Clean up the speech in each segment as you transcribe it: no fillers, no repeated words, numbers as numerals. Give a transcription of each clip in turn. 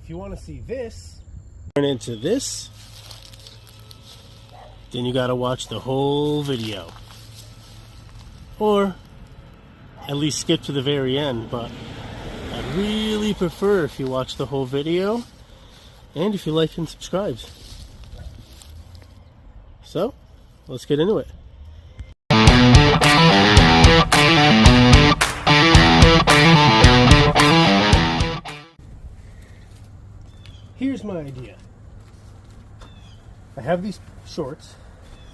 if you want to see this turn into this, then you got to watch the whole video, or at least skip to the very end. But I'd really prefer if you watch the whole video and if you like and subscribe. So let's get into it. Here's my idea. I have these shorts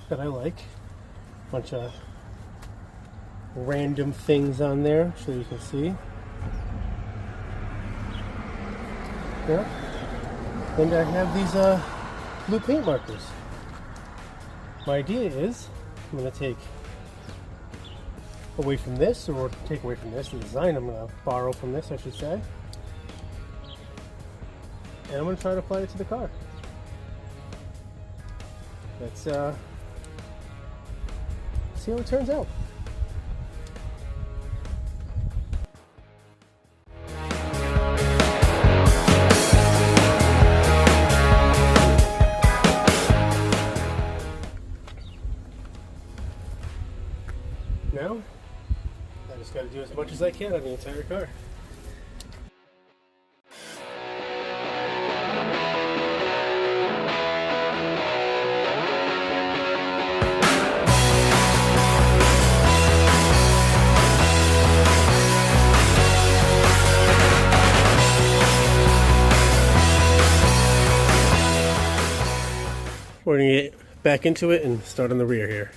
that I like, a bunch of random things on there so you can see. Yeah. And I have these blue paint markers. My idea is I'm going to take away from this, or take away from this, the design I'm going to borrow from this, I should say. And I'm going to try to apply it to the car. Let's see how it turns out. Now, I just got to do as much as I can on the entire car. We're going to get back into it and start on the rear here.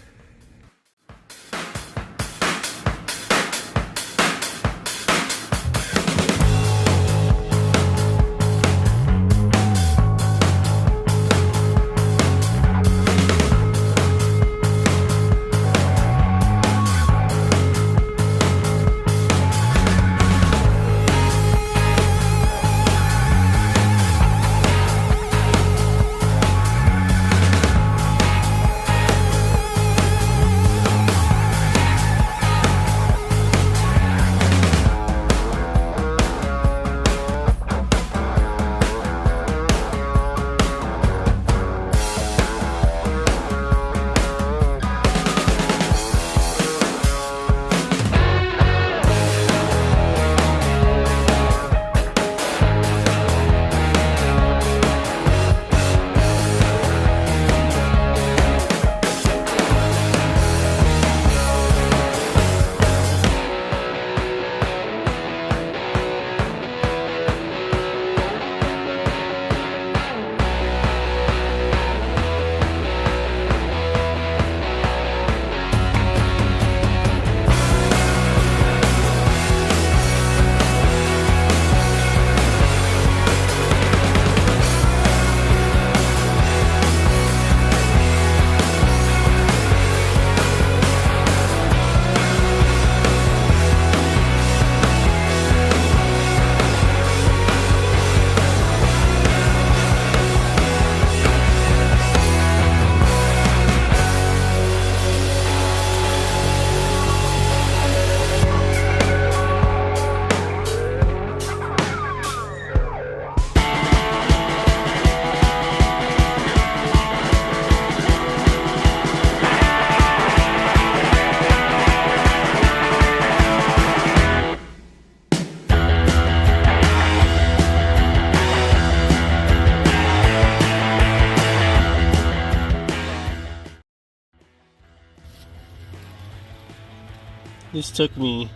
This took me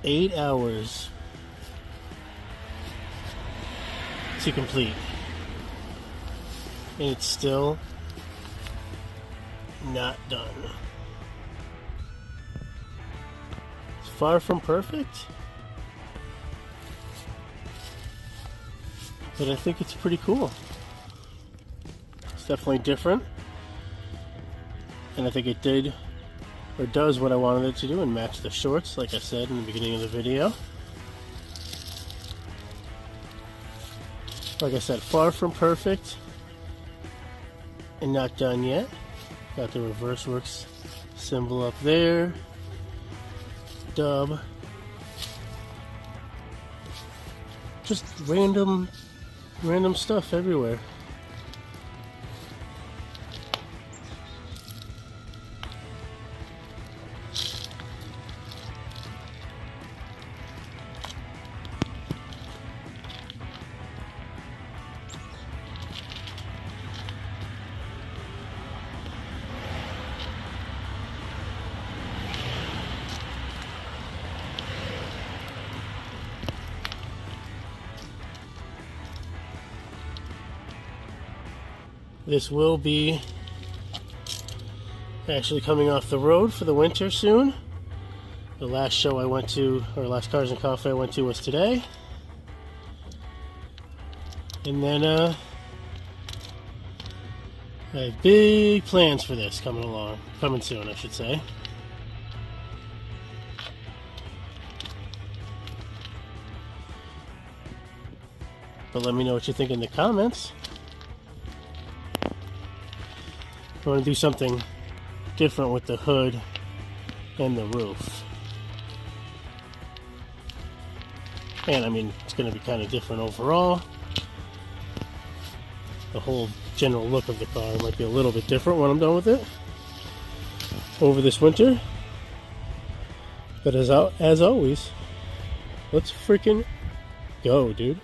8 hours to complete, and it's still not done. It's far from perfect, but I think it's pretty cool. It's definitely different, and I think it did or does what I wanted it to do and match the shorts, like I said in the beginning of the video. Like I said, far from perfect and not done yet. Got the Reverse Werks symbol up there. Dub. just random stuff everywhere. This will be actually coming off the road for the winter soon. The last show I went to, or last Cars and Coffee I went to, was today. And then I have big plans for this coming soon, I should say. But let me know what you think in the comments. I want to do something different with the hood and the roof. And I mean, it's going to be kind of different overall. The whole general look of the car might be a little bit different when I'm done with it over this winter. But as always, let's freaking go, dude.